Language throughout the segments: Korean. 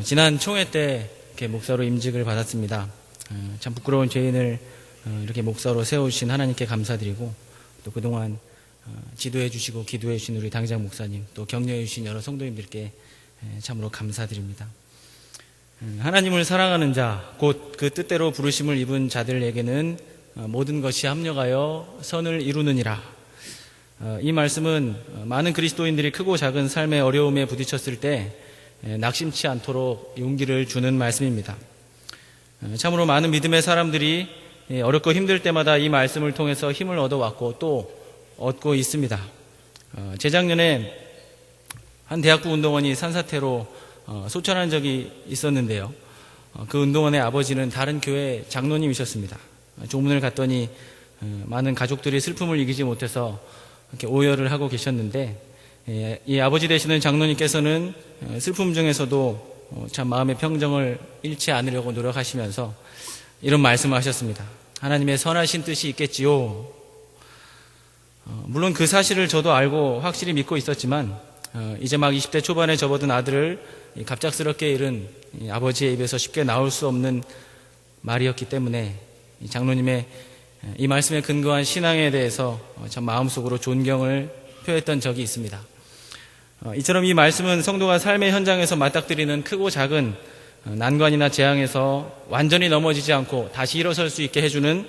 지난 총회 때 이렇게 목사로 임직을 받았습니다. 참 부끄러운 죄인을 이렇게 목사로 세우신 하나님께 감사드리고, 또 그동안 지도해 주시고 기도해 주신 우리 당장 목사님, 또 격려해 주신 여러 성도님들께 참으로 감사드립니다. 하나님을 사랑하는 자, 곧 그 뜻대로 부르심을 입은 자들에게는 모든 것이 합력하여 선을 이루느니라. 이 말씀은 많은 그리스도인들이 크고 작은 삶의 어려움에 부딪혔을 때 낙심치 않도록 용기를 주는 말씀입니다. 참으로 많은 믿음의 사람들이 어렵고 힘들 때마다 이 말씀을 통해서 힘을 얻어왔고 또 얻고 있습니다. 재작년에 한 대학부 운동원이 산사태로 소천한 적이 있었는데요. 그 운동원의 아버지는 다른 교회 장로님이셨습니다. 조문을 갔더니 많은 가족들이 슬픔을 이기지 못해서 이렇게 오열을 하고 계셨는데, 이 아버지 되시는 장로님께서는 슬픔 중에서도 참 마음의 평정을 잃지 않으려고 노력하시면서 이런 말씀을 하셨습니다. 하나님의 선하신 뜻이 있겠지요. 물론 그 사실을 저도 알고 확실히 믿고 있었지만, 이제 막 20대 초반에 접어든 아들을 갑작스럽게 잃은 아버지의 입에서 쉽게 나올 수 없는 말이었기 때문에 장로님의 이 말씀에 근거한 신앙에 대해서 참 마음속으로 존경을 표했던 적이 있습니다. 이처럼 이 말씀은 성도가 삶의 현장에서 맞닥뜨리는 크고 작은 난관이나 재앙에서 완전히 넘어지지 않고 다시 일어설 수 있게 해주는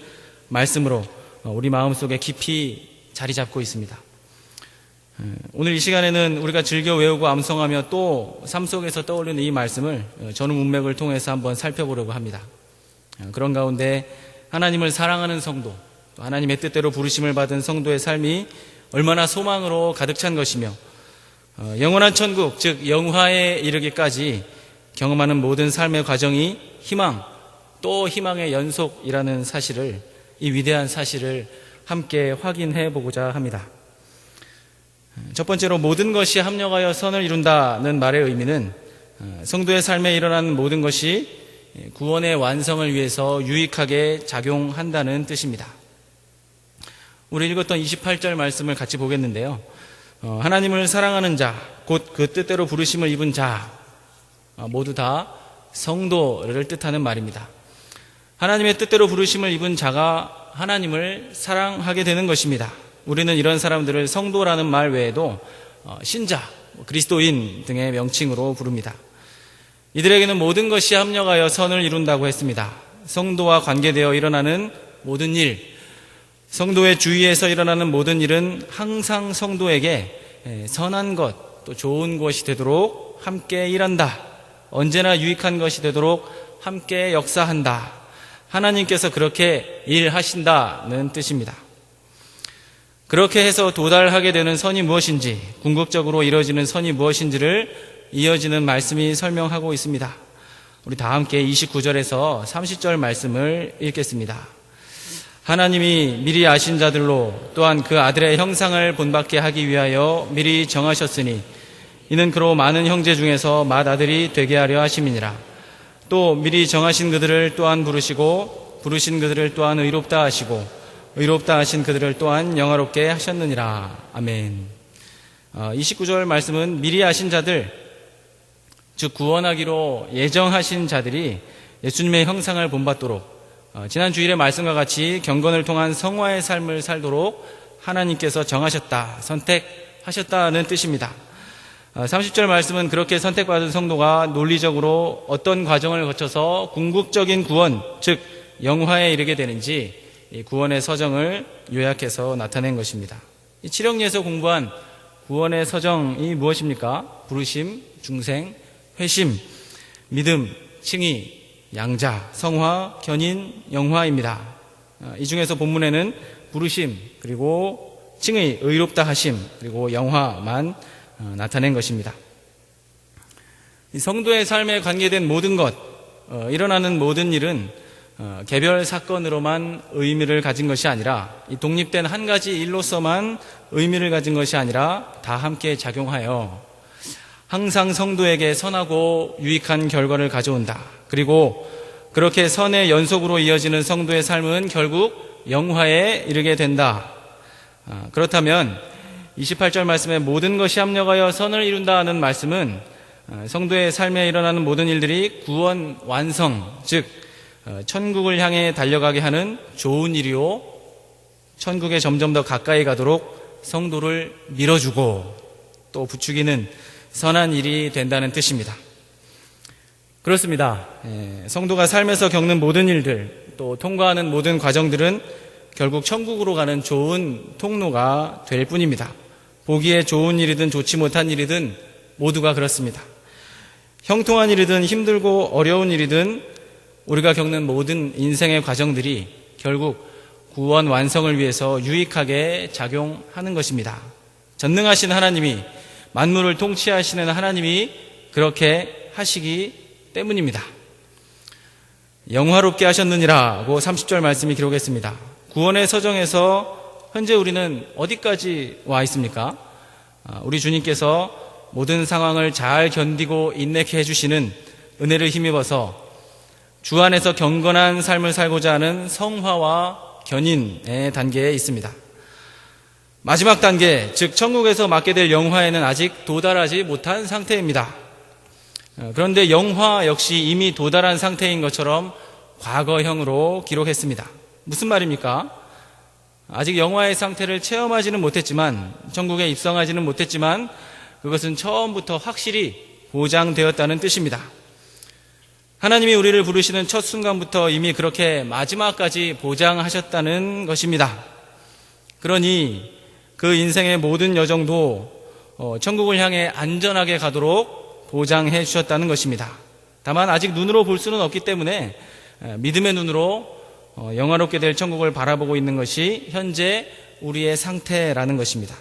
말씀으로 우리 마음속에 깊이 자리 잡고 있습니다. 오늘 이 시간에는 우리가 즐겨 외우고 암송하며 또 삶 속에서 떠올리는 이 말씀을 전후 문맥을 통해서 한번 살펴보려고 합니다. 그런 가운데 하나님을 사랑하는 성도, 또 하나님의 뜻대로 부르심을 받은 성도의 삶이 얼마나 소망으로 가득 찬 것이며, 영원한 천국, 즉 영화에 이르기까지 경험하는 모든 삶의 과정이 희망, 또 희망의 연속이라는 사실을, 이 위대한 사실을 함께 확인해 보고자 합니다. 첫 번째로 모든 것이 합력하여 선을 이룬다는 말의 의미는 성도의 삶에 일어나는 모든 것이 구원의 완성을 위해서 유익하게 작용한다는 뜻입니다. 우리 읽었던 28절 말씀을 같이 보겠는데요. 하나님을 사랑하는 자, 곧 그 뜻대로 부르심을 입은 자, 모두 다 성도를 뜻하는 말입니다. 하나님의 뜻대로 부르심을 입은 자가 하나님을 사랑하게 되는 것입니다. 우리는 이런 사람들을 성도라는 말 외에도 신자, 그리스도인 등의 명칭으로 부릅니다. 이들에게는 모든 것이 합력하여 선을 이룬다고 했습니다. 성도와 관계되어 일어나는 모든 일, 성도의 주위에서 일어나는 모든 일은 항상 성도에게 선한 것, 또 좋은 것이 되도록 함께 일한다. 언제나 유익한 것이 되도록 함께 역사한다. 하나님께서 그렇게 일하신다는 뜻입니다. 그렇게 해서 도달하게 되는 선이 무엇인지, 궁극적으로 이루어지는 선이 무엇인지를 이어지는 말씀이 설명하고 있습니다. 우리 다 함께 29절에서 30절 말씀을 읽겠습니다. 하나님이 미리 아신 자들로 또한 그 아들의 형상을 본받게 하기 위하여 미리 정하셨으니 이는 그로 많은 형제 중에서 맏아들이 되게 하려 하심이니라. 또 미리 정하신 그들을 또한 부르시고 부르신 그들을 또한 의롭다 하시고 의롭다 하신 그들을 또한 영화롭게 하셨느니라. 아멘. 29절 말씀은 미리 아신 자들, 즉 구원하기로 예정하신 자들이 예수님의 형상을 본받도록, 지난 주일의 말씀과 같이 경건을 통한 성화의 삶을 살도록 하나님께서 정하셨다, 선택하셨다는 뜻입니다. 30절 말씀은 그렇게 선택받은 성도가 논리적으로 어떤 과정을 거쳐서 궁극적인 구원, 즉 영화에 이르게 되는지 구원의 서정을 요약해서 나타낸 것입니다. 이 칠형리에서 공부한 구원의 서정이 무엇입니까? 부르심, 중생, 회심, 믿음, 칭의, 양자, 성화, 견인, 영화입니다. 이 중에서 본문에는 부르심, 그리고 칭의, 의롭다 하심, 그리고 영화만 나타낸 것입니다. 이 성도의 삶에 관계된 모든 것, 일어나는 모든 일은 개별 사건으로만 의미를 가진 것이 아니라, 이 독립된 한 가지 일로서만 의미를 가진 것이 아니라 다 함께 작용하여 항상 성도에게 선하고 유익한 결과를 가져온다. 그리고 그렇게 선의 연속으로 이어지는 성도의 삶은 결국 영화에 이르게 된다. 그렇다면 28절 말씀에 모든 것이 합력하여 선을 이룬다는 말씀은 성도의 삶에 일어나는 모든 일들이 구원 완성, 즉 천국을 향해 달려가게 하는 좋은 일이요, 천국에 점점 더 가까이 가도록 성도를 밀어주고 또 부추기는 선한 일이 된다는 뜻입니다. 그렇습니다. 성도가 삶에서 겪는 모든 일들, 또 통과하는 모든 과정들은 결국 천국으로 가는 좋은 통로가 될 뿐입니다. 보기에 좋은 일이든 좋지 못한 일이든 모두가 그렇습니다. 형통한 일이든 힘들고 어려운 일이든 우리가 겪는 모든 인생의 과정들이 결국 구원 완성을 위해서 유익하게 작용하는 것입니다. 전능하신 하나님이, 만물을 통치하시는 하나님이 그렇게 하시기 때문입니다. 영화롭게 하셨느니라고 30절 말씀이 기록했습니다. 구원의 서정에서 현재 우리는 어디까지 와 있습니까? 우리 주님께서 모든 상황을 잘 견디고 인내케 해주시는 은혜를 힘입어서 주 안에서 경건한 삶을 살고자 하는 성화와 견인의 단계에 있습니다. 마지막 단계, 즉 천국에서 맡게 될 영화에는 아직 도달하지 못한 상태입니다. 그런데 영화 역시 이미 도달한 상태인 것처럼 과거형으로 기록했습니다. 무슨 말입니까? 아직 영화의 상태를 체험하지는 못했지만, 천국에 입성하지는 못했지만 그것은 처음부터 확실히 보장되었다는 뜻입니다. 하나님이 우리를 부르시는 첫 순간부터 이미 그렇게 마지막까지 보장하셨다는 것입니다. 그러니 그 인생의 모든 여정도 천국을 향해 안전하게 가도록 보장해 주셨다는 것입니다. 다만 아직 눈으로 볼 수는 없기 때문에 믿음의 눈으로 영화롭게 될 천국을 바라보고 있는 것이 현재 우리의 상태라는 것입니다.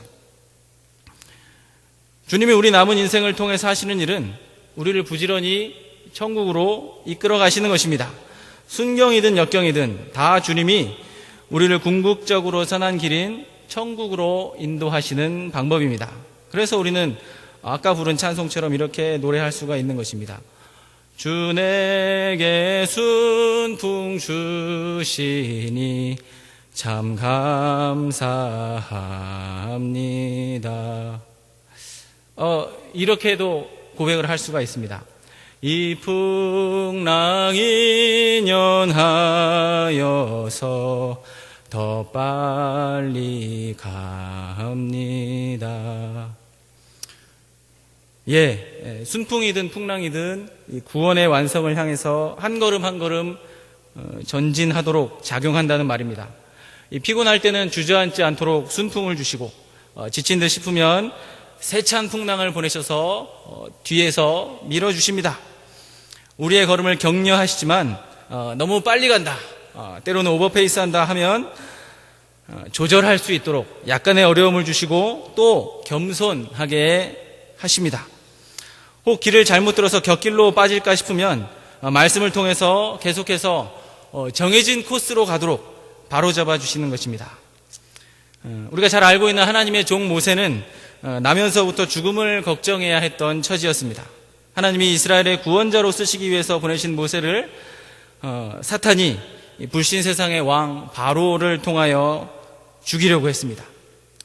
주님이 우리 남은 인생을 통해서 하시는 일은 우리를 부지런히 천국으로 이끌어 가시는 것입니다. 순경이든 역경이든 다 주님이 우리를 궁극적으로 선한 길인 천국으로 인도하시는 방법입니다. 그래서 우리는 아까 부른 찬송처럼 이렇게 노래할 수가 있는 것입니다. 주 내게 순풍 주시니 참 감사합니다. 이렇게도 고백을 할 수가 있습니다. 이 풍랑이 연하여서 더 빨리 갑니다. 순풍이든 풍랑이든 이 구원의 완성을 향해서 한 걸음 한 걸음 전진하도록 작용한다는 말입니다. 피곤할 때는 주저앉지 않도록 순풍을 주시고, 지친 듯 싶으면 세찬 풍랑을 보내셔서 뒤에서 밀어주십니다. 우리의 걸음을 격려하시지만 너무 빨리 간다, 때로는 오버페이스한다 하면 조절할 수 있도록 약간의 어려움을 주시고 또 겸손하게 하십니다. 혹 길을 잘못 들어서 곁길로 빠질까 싶으면 말씀을 통해서 계속해서 정해진 코스로 가도록 바로잡아 주시는 것입니다. 우리가 잘 알고 있는 하나님의 종 모세는 나면서부터 죽음을 걱정해야 했던 처지였습니다. 하나님이 이스라엘의 구원자로 쓰시기 위해서 보내신 모세를 사탄이 불신 세상의 왕 바로를 통하여 죽이려고 했습니다.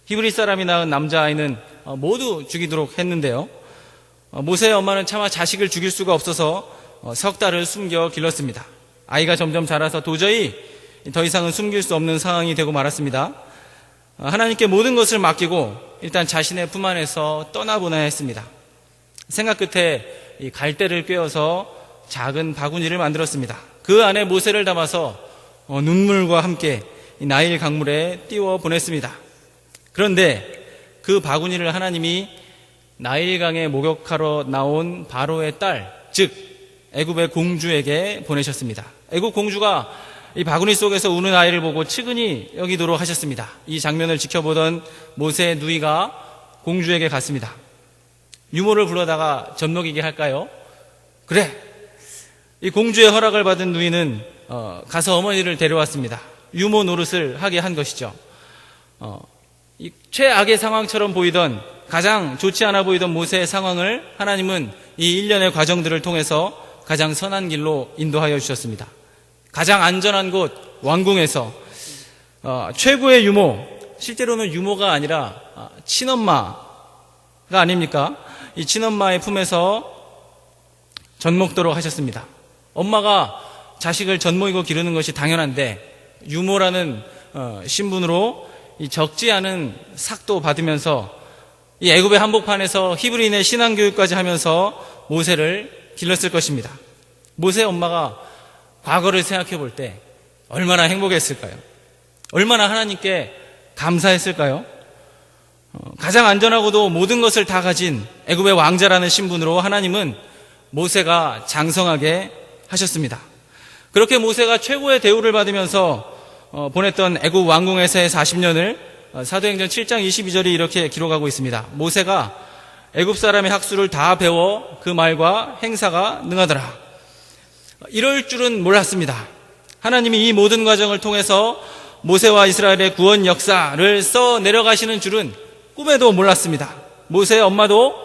히브리 사람이 낳은 남자아이는 모두 죽이도록 했는데요, 모세의 엄마는 차마 자식을 죽일 수가 없어서 석 달을 숨겨 길렀습니다. 아이가 점점 자라서 도저히 더 이상은 숨길 수 없는 상황이 되고 말았습니다. 하나님께 모든 것을 맡기고 일단 자신의 품 안에서 떠나보내야 했습니다. 생각 끝에 이 갈대를 꿰어서 작은 바구니를 만들었습니다. 그 안에 모세를 담아서 눈물과 함께 나일 강물에 띄워 보냈습니다. 그런데 그 바구니를 하나님이 나일강에 목욕하러 나온 바로의 딸, 즉 애굽의 공주에게 보내셨습니다. 애굽 공주가 이 바구니 속에서 우는 아이를 보고 측은히 여기도록 하셨습니다. 이 장면을 지켜보던 모세의 누이가 공주에게 갔습니다. 유모를 불러다가 젖먹이게 할까요? 그래! 이 공주의 허락을 받은 누이는 가서 어머니를 데려왔습니다. 유모 노릇을 하게 한 것이죠. 이 최악의 상황처럼 보이던, 가장 좋지 않아 보이던 모세의 상황을 하나님은 이 일련의 과정들을 통해서 가장 선한 길로 인도하여 주셨습니다. 가장 안전한 곳, 왕궁에서 최고의 유모, 실제로는 유모가 아니라 친엄마가 아닙니까? 이 친엄마의 품에서 젖먹도록 하셨습니다. 엄마가 자식을 젖먹이고 기르는 것이 당연한데 유모라는 신분으로 이 적지 않은 삭도 받으면서 이 애굽의 한복판에서 히브리인의 신앙교육까지 하면서 모세를 길렀을 것입니다. 모세 엄마가 과거를 생각해 볼 때 얼마나 행복했을까요? 얼마나 하나님께 감사했을까요? 가장 안전하고도 모든 것을 다 가진 애굽의 왕자라는 신분으로 하나님은 모세가 장성하게 하셨습니다. 그렇게 모세가 최고의 대우를 받으면서 보냈던 애굽 왕궁에서의 40년을 사도행전 7장 22절이 이렇게 기록하고 있습니다. 모세가 애굽 사람의 학수를 다 배워 그 말과 행사가 능하더라. 이럴 줄은 몰랐습니다. 하나님이 이 모든 과정을 통해서 모세와 이스라엘의 구원 역사를 써 내려가시는 줄은 꿈에도 몰랐습니다. 모세의 엄마도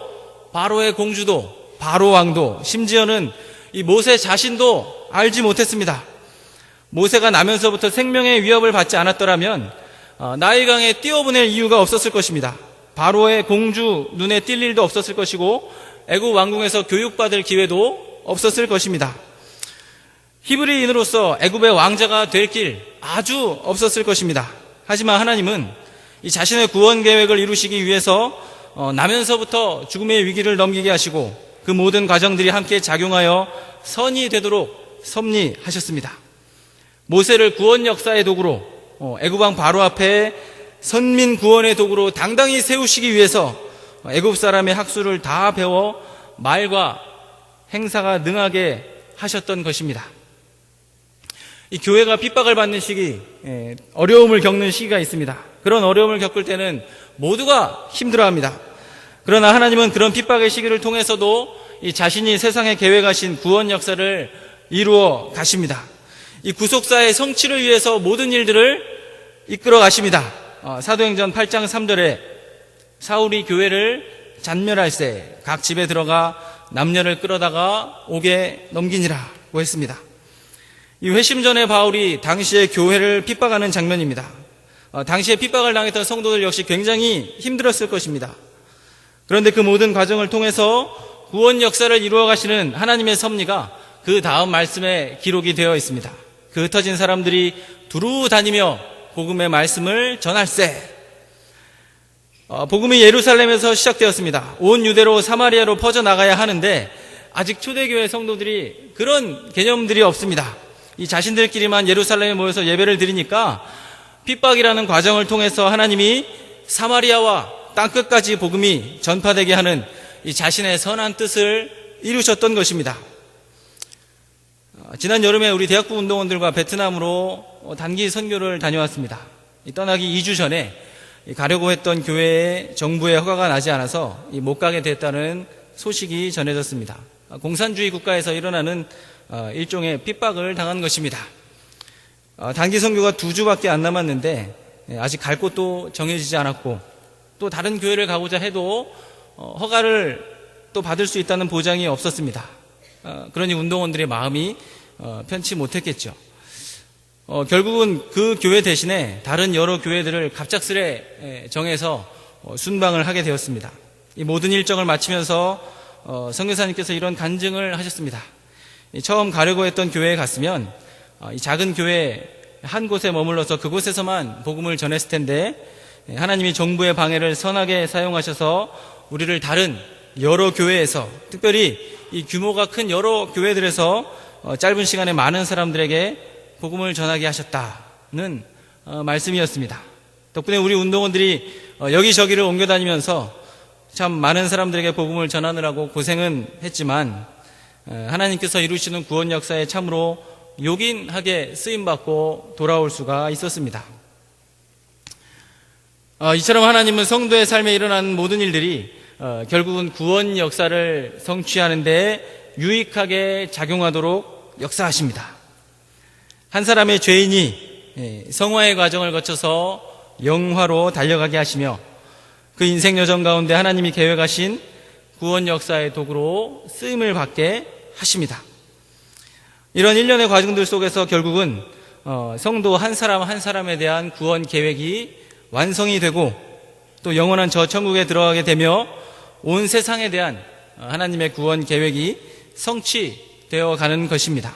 바로의 공주도 바로 왕도 심지어는 이 모세 자신도 알지 못했습니다. 모세가 나면서부터 생명의 위협을 받지 않았더라면 나일강에 뛰어보낼 이유가 없었을 것입니다. 바로의 공주 눈에 띌 일도 없었을 것이고 애굽 왕궁에서 교육받을 기회도 없었을 것입니다. 히브리인으로서 애굽의 왕자가 될 길 아주 없었을 것입니다. 하지만 하나님은 이 자신의 구원 계획을 이루시기 위해서 나면서부터 죽음의 위기를 넘기게 하시고 그 모든 과정들이 함께 작용하여 선이 되도록 섭리하셨습니다. 모세를 구원 역사의 도구로 애굽 왕 바로 앞에 선민 구원의 도구로 당당히 세우시기 위해서 애굽 사람의 학수를 다 배워 말과 행사가 능하게 하셨던 것입니다. 이 교회가 핍박을 받는 시기, 어려움을 겪는 시기가 있습니다. 그런 어려움을 겪을 때는 모두가 힘들어합니다. 그러나 하나님은 그런 핍박의 시기를 통해서도 이 자신이 세상에 계획하신 구원 역사를 이루어 가십니다. 이 구속사의 성취를 위해서 모든 일들을 이끌어 가십니다. 사도행전 8장 3절에 사울이 교회를 잔멸할세 각 집에 들어가 남녀를 끌어다가 옥에 넘기니라고 했습니다. 이 회심 전에 바울이 당시의 교회를 핍박하는 장면입니다. 당시에 핍박을 당했던 성도들 역시 굉장히 힘들었을 것입니다. 그런데 그 모든 과정을 통해서 구원 역사를 이루어 가시는 하나님의 섭리가 그 다음 말씀에 기록이 되어 있습니다. 그 흩어진 사람들이 두루 다니며 복음의 말씀을 전할세. 복음이 예루살렘에서 시작되었습니다. 온 유대로 사마리아로 퍼져나가야 하는데 아직 초대교회 성도들이 그런 개념들이 없습니다. 이 자신들끼리만 예루살렘에 모여서 예배를 드리니까 핍박이라는 과정을 통해서 하나님이 사마리아와 땅끝까지 복음이 전파되게 하는 이 자신의 선한 뜻을 이루셨던 것입니다. 지난 여름에 우리 대학부 운동원들과 베트남으로 단기 선교를 다녀왔습니다. 떠나기 2주 전에 가려고 했던 교회에 정부의 허가가 나지 않아서 못 가게 됐다는 소식이 전해졌습니다. 공산주의 국가에서 일어나는 일종의 핍박을 당한 것입니다. 단기 선교가 2주밖에 안 남았는데 아직 갈 곳도 정해지지 않았고 또 다른 교회를 가고자 해도 허가를 또 받을 수 있다는 보장이 없었습니다. 그러니 운동원들의 마음이 편치 못했겠죠. 결국은 그 교회 대신에 다른 여러 교회들을 갑작스레 정해서 순방을 하게 되었습니다. 이 모든 일정을 마치면서 선교사님께서 이런 간증을 하셨습니다. 처음 가려고 했던 교회에 갔으면 이 작은 교회 한 곳에 머물러서 그곳에서만 복음을 전했을 텐데 하나님이 정부의 방해를 선하게 사용하셔서 우리를 다른 여러 교회에서 특별히 이 규모가 큰 여러 교회들에서 짧은 시간에 많은 사람들에게 복음을 전하게 하셨다는 말씀이었습니다. 덕분에 우리 운동원들이 여기저기를 옮겨다니면서 참 많은 사람들에게 복음을 전하느라고 고생은 했지만 하나님께서 이루시는 구원 역사에 참으로 요긴하게 쓰임받고 돌아올 수가 있었습니다. 이처럼 하나님은 성도의 삶에 일어나는 모든 일들이 결국은 구원 역사를 성취하는 데 유익하게 작용하도록 역사하십니다. 한 사람의 죄인이 성화의 과정을 거쳐서 영화로 달려가게 하시며 그 인생 여정 가운데 하나님이 계획하신 구원 역사의 도구로 쓰임을 받게 하십니다. 이런 일련의 과정들 속에서 결국은 성도 한 사람 한 사람에 대한 구원 계획이 완성이 되고 또 영원한 저 천국에 들어가게 되며 온 세상에 대한 하나님의 구원 계획이 성취되어 가는 것입니다.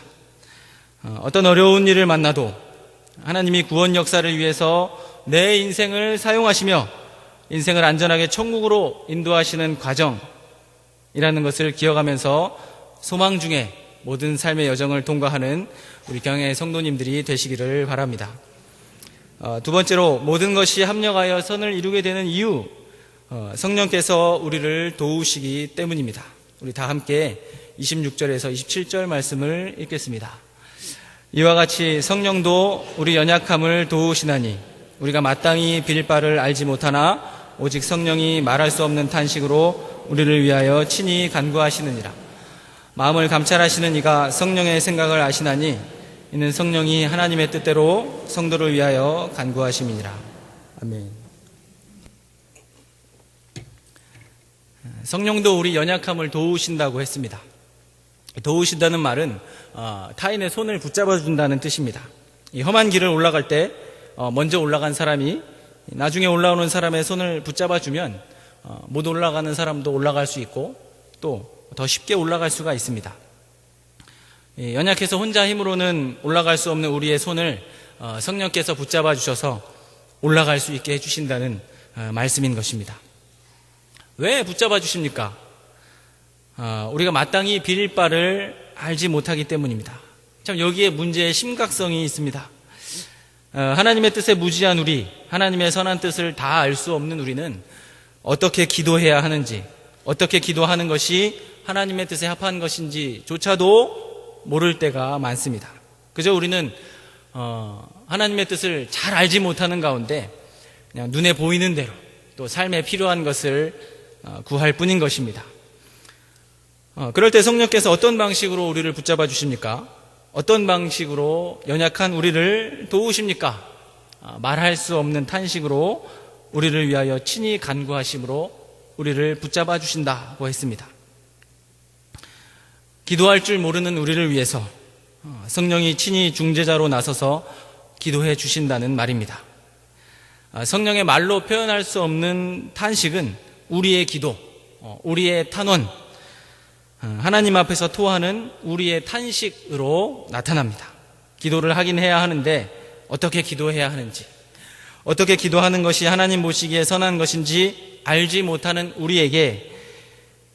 어떤 어려운 일을 만나도 하나님이 구원 역사를 위해서 내 인생을 사용하시며 인생을 안전하게 천국으로 인도하시는 과정이라는 것을 기억하면서 소망 중에 모든 삶의 여정을 통과하는 우리 경애 성도님들이 되시기를 바랍니다. 두 번째로, 모든 것이 합력하여 선을 이루게 되는 이유, 성령께서 우리를 도우시기 때문입니다. 우리 다 함께 26절에서 27절 말씀을 읽겠습니다. 이와 같이 성령도 우리 연약함을 도우시나니 우리가 마땅히 빌 바를 알지 못하나 오직 성령이 말할 수 없는 탄식으로 우리를 위하여 친히 간구하시느니라. 마음을 감찰하시는 이가 성령의 생각을 아시나니 이는 성령이 하나님의 뜻대로 성도를 위하여 간구하심이니라. 아멘. 성령도 우리 연약함을 도우신다고 했습니다. 도우신다는 말은 타인의 손을 붙잡아 준다는 뜻입니다. 이 험한 길을 올라갈 때 먼저 올라간 사람이 나중에 올라오는 사람의 손을 붙잡아 주면 못 올라가는 사람도 올라갈 수 있고 또 더 쉽게 올라갈 수가 있습니다. 연약해서 혼자 힘으로는 올라갈 수 없는 우리의 손을 성령께서 붙잡아 주셔서 올라갈 수 있게 해주신다는 말씀인 것입니다. 왜 붙잡아 주십니까? 우리가 마땅히 빌 바를 알지 못하기 때문입니다. 참 여기에 문제의 심각성이 있습니다. 하나님의 뜻에 무지한 우리, 하나님의 선한 뜻을 다 알 수 없는 우리는 어떻게 기도해야 하는지, 어떻게 기도하는 것이 하나님의 뜻에 합한 것인지조차도 모를 때가 많습니다. 그저 우리는 하나님의 뜻을 잘 알지 못하는 가운데 그냥 눈에 보이는 대로 또 삶에 필요한 것을 구할 뿐인 것입니다. 그럴 때 성령께서 어떤 방식으로 우리를 붙잡아 주십니까? 어떤 방식으로 연약한 우리를 도우십니까? 말할 수 없는 탄식으로 우리를 위하여 친히 간구하심으로 우리를 붙잡아 주신다고 했습니다. 기도할 줄 모르는 우리를 위해서 성령이 친히 중재자로 나서서 기도해 주신다는 말입니다. 성령의 말로 표현할 수 없는 탄식은 우리의 기도, 우리의 탄원, 하나님 앞에서 토하는 우리의 탄식으로 나타납니다. 기도를 하긴 해야 하는데 어떻게 기도해야 하는지, 어떻게 기도하는 것이 하나님 보시기에 선한 것인지 알지 못하는 우리에게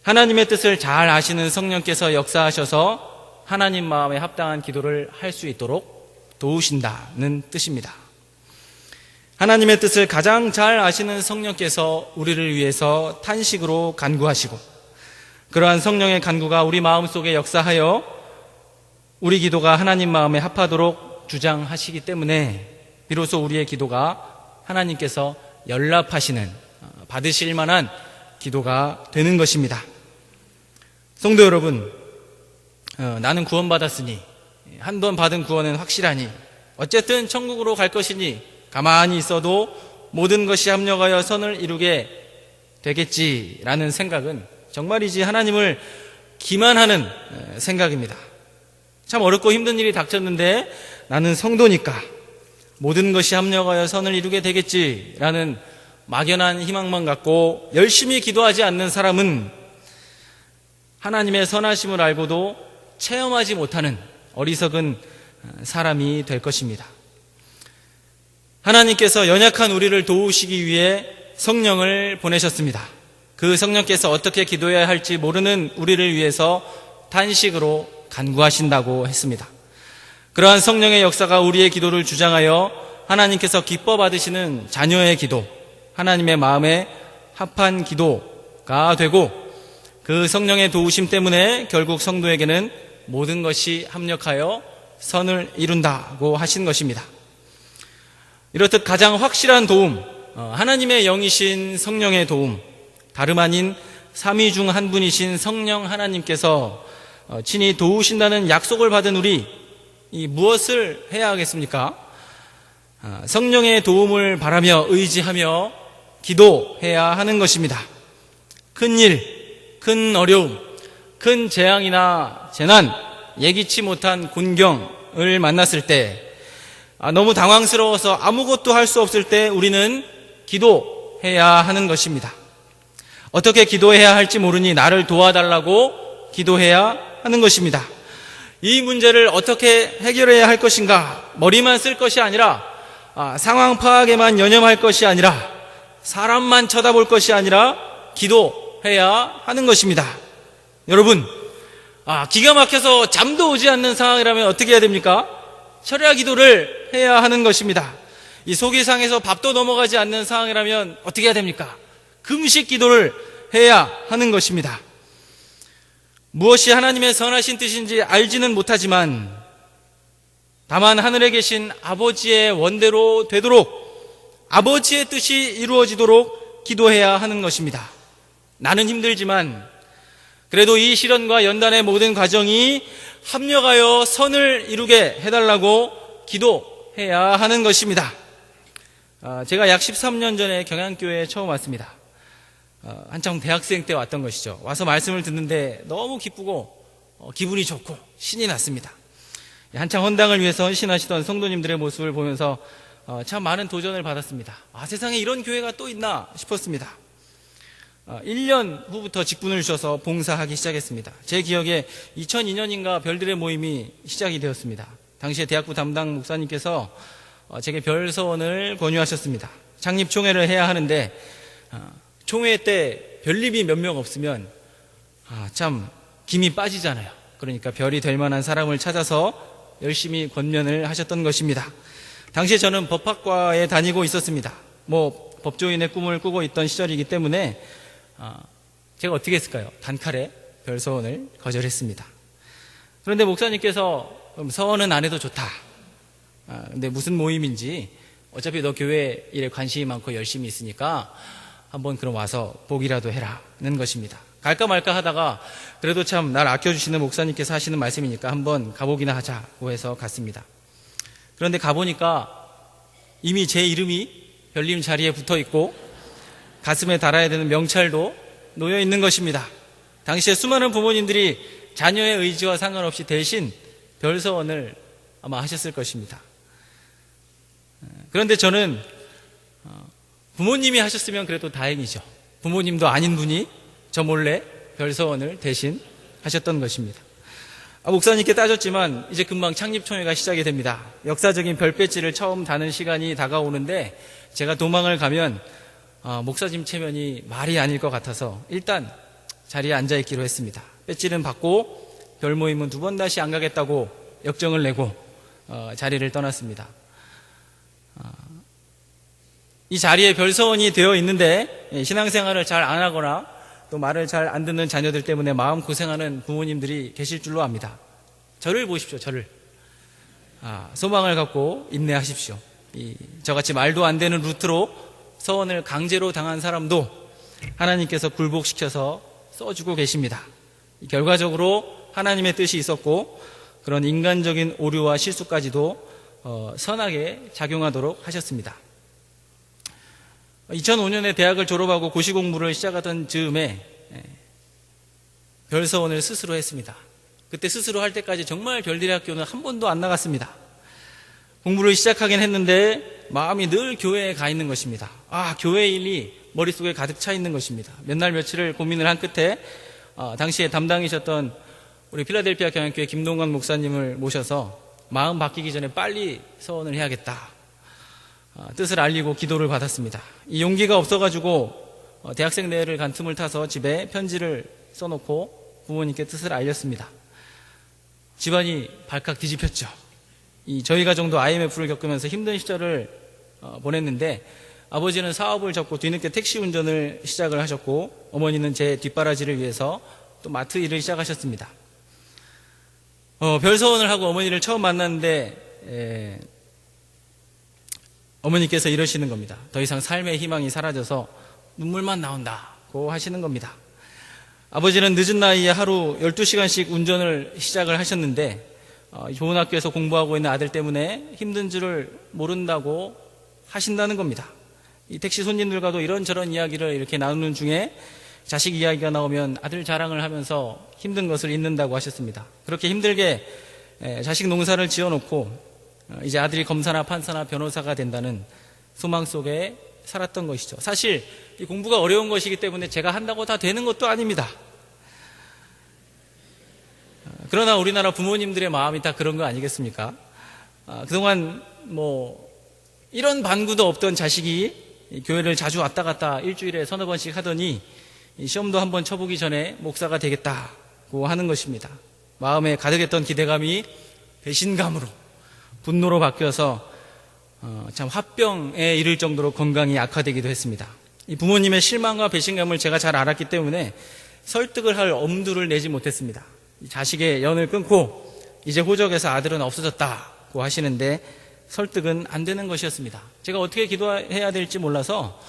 하나님의 뜻을 잘 아시는 성령께서 역사하셔서 하나님 마음에 합당한 기도를 할 수 있도록 도우신다는 뜻입니다. 하나님의 뜻을 가장 잘 아시는 성령께서 우리를 위해서 탄식으로 간구하시고 그러한 성령의 간구가 우리 마음속에 역사하여 우리 기도가 하나님 마음에 합하도록 주장하시기 때문에 비로소 우리의 기도가 하나님께서 연락하시는, 받으실 만한 기도가 되는 것입니다. 성도 여러분, 나는 구원받았으니, 한 번 받은 구원은 확실하니, 어쨌든 천국으로 갈 것이니 가만히 있어도 모든 것이 합력하여 선을 이루게 되겠지라는 생각은 정말이지 하나님을 기만하는 생각입니다. 참 어렵고 힘든 일이 닥쳤는데 나는 성도니까 모든 것이 합력하여 선을 이루게 되겠지라는 막연한 희망만 갖고 열심히 기도하지 않는 사람은 하나님의 선하심을 알고도 체험하지 못하는 어리석은 사람이 될 것입니다. 하나님께서 연약한 우리를 도우시기 위해 성령을 보내셨습니다. 그 성령께서 어떻게 기도해야 할지 모르는 우리를 위해서 탄식으로 간구하신다고 했습니다. 그러한 성령의 역사가 우리의 기도를 주장하여 하나님께서 기뻐 받으시는 자녀의 기도, 하나님의 마음에 합한 기도가 되고 그 성령의 도우심 때문에 결국 성도에게는 모든 것이 합력하여 선을 이룬다고 하신 것입니다. 이렇듯 가장 확실한 도움, 하나님의 영이신 성령의 도움, 다름 아닌 삼위 중 한 분이신 성령 하나님께서 친히 도우신다는 약속을 받은 우리, 무엇을 해야 하겠습니까? 성령의 도움을 바라며 의지하며 기도해야 하는 것입니다. 큰 일, 큰 어려움, 큰 재앙이나 재난, 예기치 못한 곤경을 만났을 때, 너무 당황스러워서 아무것도 할 수 없을 때 우리는 기도해야 하는 것입니다. 어떻게 기도해야 할지 모르니 나를 도와달라고 기도해야 하는 것입니다. 이 문제를 어떻게 해결해야 할 것인가? 머리만 쓸 것이 아니라 상황 파악에만 연연할 것이 아니라 사람만 쳐다볼 것이 아니라 기도해야 하는 것입니다. 여러분, 기가 막혀서 잠도 오지 않는 상황이라면 어떻게 해야 됩니까? 철야 기도를 해야 하는 것입니다. 이 속이 상해서 밥도 넘어가지 않는 상황이라면 어떻게 해야 됩니까? 금식 기도를 해야 하는 것입니다. 무엇이 하나님의 선하신 뜻인지 알지는 못하지만 다만 하늘에 계신 아버지의 원대로 되도록 아버지의 뜻이 이루어지도록 기도해야 하는 것입니다. 나는 힘들지만 그래도 이 실현과 연단의 모든 과정이 합력하여 선을 이루게 해달라고 기도해야 하는 것입니다. 제가 약 13년 전에 경양교회에 처음 왔습니다. 한창 대학생 때 왔던 것이죠. 와서 말씀을 듣는데 너무 기쁘고 기분이 좋고 신이 났습니다. 한창 헌당을 위해서 헌신하시던 성도님들의 모습을 보면서 참 많은 도전을 받았습니다. 세상에 이런 교회가 또 있나 싶었습니다. 1년 후부터 직분을 주셔서 봉사하기 시작했습니다. 제 기억에 2002년인가 별들의 모임이 시작이 되었습니다. 당시에 대학부 담당 목사님께서 제게 별서원을 권유하셨습니다. 창립총회를 해야 하는데 총회 때 별립이 몇 명 없으면 참 김이 빠지잖아요. 그러니까 별이 될 만한 사람을 찾아서 열심히 권면을 하셨던 것입니다. 당시에 저는 법학과에 다니고 있었습니다. 법조인의 꿈을 꾸고 있던 시절이기 때문에 제가 어떻게 했을까요? 단칼에 별서원을 거절했습니다. 그런데 목사님께서 서원은 안 해도 좋다. 근데 무슨 모임인지 어차피 너 교회 일에 관심이 많고 열심히 있으니까 한번 그럼 와서 보기라도 해라는 것입니다. 갈까 말까 하다가 그래도 참 날 아껴주시는 목사님께서 하시는 말씀이니까 한번 가보기나 하자고 해서 갔습니다. 그런데 가보니까 이미 제 이름이 별님 자리에 붙어 있고 가슴에 달아야 되는 명찰도 놓여 있는 것입니다. 당시에 수많은 부모님들이 자녀의 의지와 상관없이 대신 별서원을 아마 하셨을 것입니다. 그런데 저는 부모님이 하셨으면 그래도 다행이죠. 부모님도 아닌 분이 저 몰래 별서원을 대신 하셨던 것입니다. 목사님께 따졌지만 이제 금방 창립총회가 시작이 됩니다. 역사적인 별배지를 처음 다는 시간이 다가오는데 제가 도망을 가면 목사님 체면이 말이 아닐 것 같아서 일단 자리에 앉아있기로 했습니다. 배지는 받고 별 모임은 2번 다시 안 가겠다고 역정을 내고 자리를 떠났습니다. 이 자리에 별서원이 되어 있는데 신앙생활을 잘 안 하거나 또 말을 잘 안 듣는 자녀들 때문에 마음고생하는 부모님들이 계실 줄로 압니다. 저를 보십시오. 저를. 소망을 갖고 인내하십시오. 저같이 말도 안 되는 루트로 서원을 강제로 당한 사람도 하나님께서 굴복시켜서 써주고 계십니다. 결과적으로 하나님의 뜻이 있었고 그런 인간적인 오류와 실수까지도 선하게 작용하도록 하셨습니다. 2005년에 대학을 졸업하고 고시 공부를 시작하던 즈음에 별서원을 스스로 했습니다. 그때 스스로 할 때까지 정말 별들의 학교는 한 번도 안 나갔습니다. 공부를 시작하긴 했는데 마음이 늘 교회에 가 있는 것입니다. 교회 일이 머릿속에 가득 차 있는 것입니다. 몇 날 며칠을 고민을 한 끝에 당시에 담당이셨던 우리 필라델피아 경양교회 김동관 목사님을 모셔서 마음 바뀌기 전에 빨리 서원을 해야겠다. 뜻을 알리고 기도를 받았습니다. 이 용기가 없어가지고 대학생 내외를 간 틈을 타서 집에 편지를 써놓고 부모님께 뜻을 알렸습니다. 집안이 발칵 뒤집혔죠. 저희 가정도 IMF를 겪으면서 힘든 시절을 보냈는데 아버지는 사업을 접고 뒤늦게 택시 운전을 시작을 하셨고 어머니는 제 뒷바라지를 위해서 또 마트 일을 시작하셨습니다. 별서원을 하고 어머니를 처음 만났는데 어머니께서 이러시는 겁니다. 더 이상 삶의 희망이 사라져서 눈물만 나온다고 하시는 겁니다. 아버지는 늦은 나이에 하루 12시간씩 운전을 시작을 하셨는데 좋은 학교에서 공부하고 있는 아들 때문에 힘든 줄을 모른다고 하신다는 겁니다. 이 택시 손님들과도 이런저런 이야기를 이렇게 나누는 중에 자식 이야기가 나오면 아들 자랑을 하면서 힘든 것을 잊는다고 하셨습니다. 그렇게 힘들게 자식 농사를 지어놓고 이제 아들이 검사나 판사나 변호사가 된다는 소망 속에 살았던 것이죠. 사실 이 공부가 어려운 것이기 때문에 제가 한다고 다 되는 것도 아닙니다. 그러나 우리나라 부모님들의 마음이 다 그런 거 아니겠습니까? 그동안 이런 반구도 없던 자식이 교회를 자주 왔다 갔다 일주일에 서너 번씩 하더니 시험도 한번 쳐보기 전에 목사가 되겠다고 하는 것입니다. 마음에 가득했던 기대감이 배신감으로, 분노로 바뀌어서 참 화병에 이를 정도로 건강이 악화되기도 했습니다. 이 부모님의 실망과 배신감을 제가 잘 알았기 때문에 설득을 할 엄두를 내지 못했습니다. 자식의 연을 끊고 이제 호적에서 아들은 없어졌다고 하시는데 설득은 안 되는 것이었습니다. 제가 어떻게 기도해야 될지 몰라서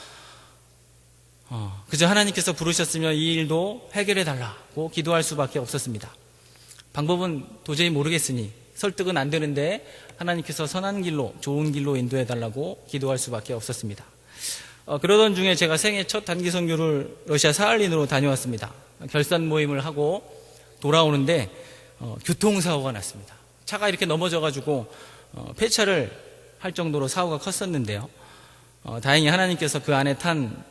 그저 하나님께서 부르셨으면 이 일도 해결해 달라고 기도할 수밖에 없었습니다. 방법은 도저히 모르겠으니 설득은 안 되는데 하나님께서 선한 길로, 좋은 길로 인도해 달라고 기도할 수밖에 없었습니다. 그러던 중에 제가 생애 첫 단기 선교를 러시아 사할린으로 다녀왔습니다. 결산 모임을 하고 돌아오는데 교통사고가 났습니다. 차가 이렇게 넘어져가지고 폐차를 할 정도로 사고가 컸었는데요. 다행히 하나님께서 그 안에 탄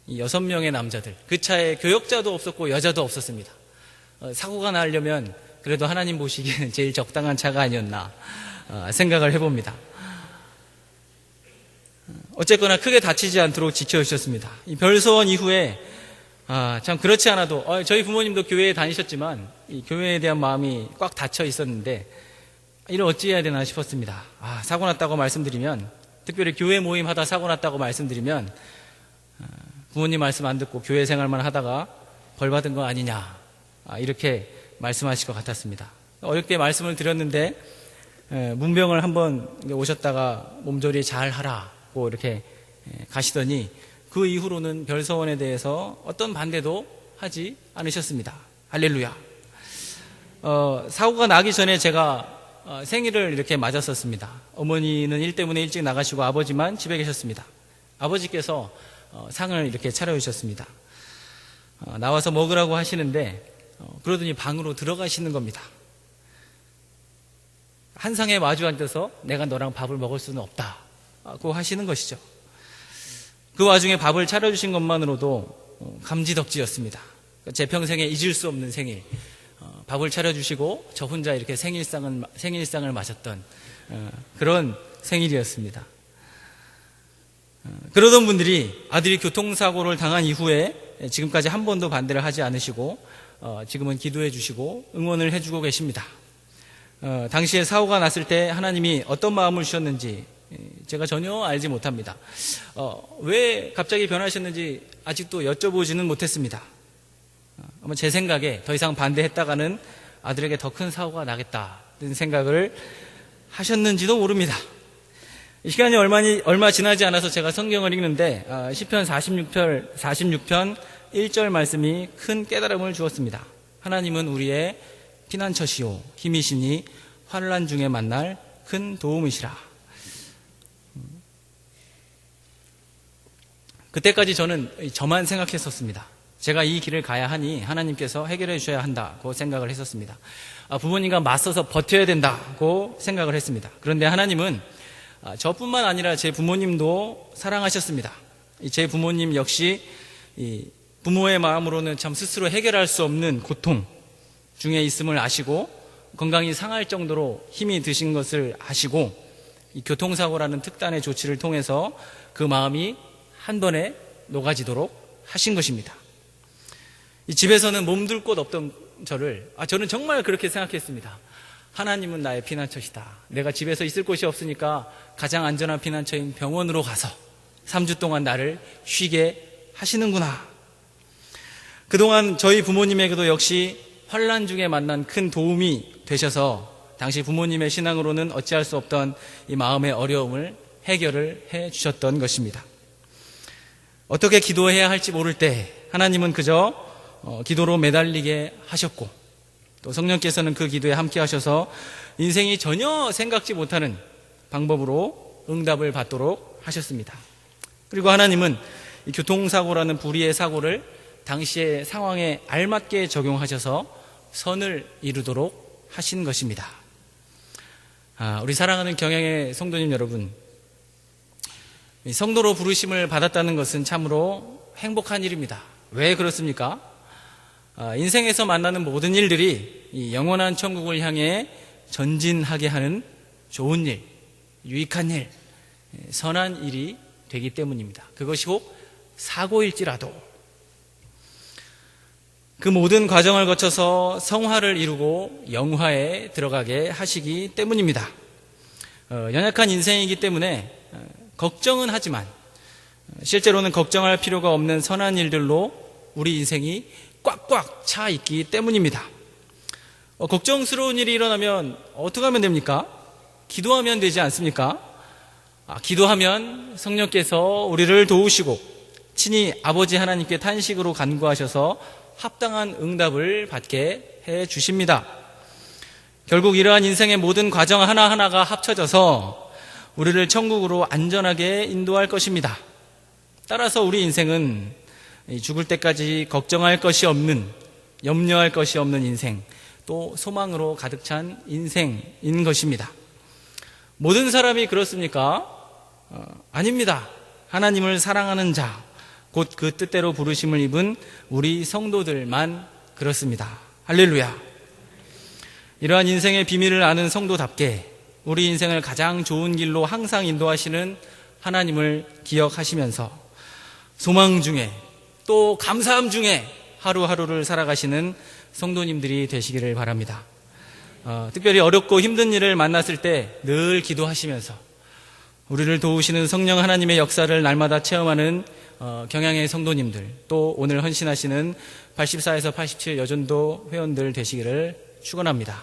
6명의 남자들, 그 차에 교역자도 없었고 여자도 없었습니다. 사고가 나려면 그래도 하나님 보시기에는 제일 적당한 차가 아니었나 생각을 해봅니다. 어쨌거나 크게 다치지 않도록 지켜주셨습니다. 이 별소원 이후에 참 그렇지 않아도 저희 부모님도 교회에 다니셨지만 이 교회에 대한 마음이 꽉 닫혀 있었는데 이를 어찌해야 되나 싶었습니다. 사고 났다고 말씀드리면, 특별히 교회 모임 하다 사고 났다고 말씀드리면 부모님 말씀 안 듣고 교회 생활만 하다가 벌 받은 거 아니냐 이렇게 말씀하실 것 같았습니다. 어렵게 말씀을 드렸는데 문병을 한번 오셨다가 몸조리 잘 하라고 이렇게 가시더니 그 이후로는 별서원에 대해서 어떤 반대도 하지 않으셨습니다. 할렐루야. 사고가 나기 전에 제가 생일을 이렇게 맞았었습니다. 어머니는 일 때문에 일찍 나가시고 아버지만 집에 계셨습니다. 아버지께서 상을 이렇게 차려주셨습니다. 나와서 먹으라고 하시는데 그러더니 방으로 들어가시는 겁니다. 한 상에 마주 앉아서 내가 너랑 밥을 먹을 수는 없다고 하시는 것이죠. 그 와중에 밥을 차려주신 것만으로도 감지덕지였습니다. 제 평생에 잊을 수 없는 생일. 밥을 차려주시고 저 혼자 이렇게 생일상을 마셨던 그런 생일이었습니다. 그러던 분들이 아들이 교통사고를 당한 이후에 지금까지 한 번도 반대를 하지 않으시고 지금은 기도해 주시고 응원을 해주고 계십니다. 당시에 사고가 났을 때 하나님이 어떤 마음을 주셨는지 제가 전혀 알지 못합니다. 왜 갑자기 변하셨는지 아직도 여쭤보지는 못했습니다. 아마 제 생각에 더 이상 반대했다가는 아들에게 더 큰 사고가 나겠다는 생각을 하셨는지도 모릅니다. 시간이 얼마 지나지 않아서 제가 성경을 읽는데 시편 46편 1절 말씀이 큰 깨달음을 주었습니다. 하나님은 우리의 피난처시오 힘이시니 환난 중에 만날 큰 도움이시라. 그때까지 저만 생각했었습니다. 제가 이 길을 가야 하니 하나님께서 해결해 주셔야 한다고 생각을 했었습니다. 부모님과 맞서서 버텨야 된다고 생각을 했습니다. 그런데 하나님은 저뿐만 아니라 제 부모님도 사랑하셨습니다. 제 부모님 역시 부모의 마음으로는 참 스스로 해결할 수 없는 고통 중에 있음을 아시고 건강이 상할 정도로 힘이 드신 것을 아시고 이 교통사고라는 특단의 조치를 통해서 그 마음이 한 번에 녹아지도록 하신 것입니다. 이 집에서는 몸둘 곳 없던 저는 정말 그렇게 생각했습니다. 하나님은 나의 피난처시다. 내가 집에서 있을 곳이 없으니까 가장 안전한 피난처인 병원으로 가서 3주 동안 나를 쉬게 하시는구나. 그동안 저희 부모님에게도 역시 환난 중에 만난 큰 도움이 되셔서 당시 부모님의 신앙으로는 어찌할 수 없던 이 마음의 어려움을 해결을 해 주셨던 것입니다. 어떻게 기도해야 할지 모를 때 하나님은 그저 기도로 매달리게 하셨고 또 성령께서는 그 기도에 함께 하셔서 인생이 전혀 생각지 못하는 방법으로 응답을 받도록 하셨습니다. 그리고 하나님은 이 교통사고라는 불의의 사고를 당시의 상황에 알맞게 적용하셔서 선을 이루도록 하신 것입니다. 우리 사랑하는 경영의 성도님 여러분, 성도로 부르심을 받았다는 것은 참으로 행복한 일입니다. 왜 그렇습니까? 인생에서 만나는 모든 일들이 이 영원한 천국을 향해 전진하게 하는 좋은 일, 유익한 일, 선한 일이 되기 때문입니다. 그것이 혹 사고일지라도 그 모든 과정을 거쳐서 성화를 이루고 영화에 들어가게 하시기 때문입니다. 연약한 인생이기 때문에 걱정은 하지만 실제로는 걱정할 필요가 없는 선한 일들로 우리 인생이 꽉꽉 차 있기 때문입니다. 걱정스러운 일이 일어나면 어떻게 하면 됩니까? 기도하면 되지 않습니까? 기도하면 성령께서 우리를 도우시고 친히 아버지 하나님께 탄식으로 간구하셔서 합당한 응답을 받게 해 주십니다. 결국 이러한 인생의 모든 과정 하나하나가 합쳐져서 우리를 천국으로 안전하게 인도할 것입니다. 따라서 우리 인생은 죽을 때까지 걱정할 것이 없는, 염려할 것이 없는 인생, 또 소망으로 가득 찬 인생인 것입니다. 모든 사람이 그렇습니까? 아닙니다. 하나님을 사랑하는 자, 곧 그 뜻대로 부르심을 입은 우리 성도들만 그렇습니다. 할렐루야. 이러한 인생의 비밀을 아는 성도답게 우리 인생을 가장 좋은 길로 항상 인도하시는 하나님을 기억하시면서 소망 중에 또 감사함 중에 하루하루를 살아가시는 성도님들이 되시기를 바랍니다. 특별히 어렵고 힘든 일을 만났을 때 늘 기도하시면서 우리를 도우시는 성령 하나님의 역사를 날마다 체험하는 경양의 성도님들, 또 오늘 헌신하시는 84에서 87 여전도 회원들 되시기를 축원합니다.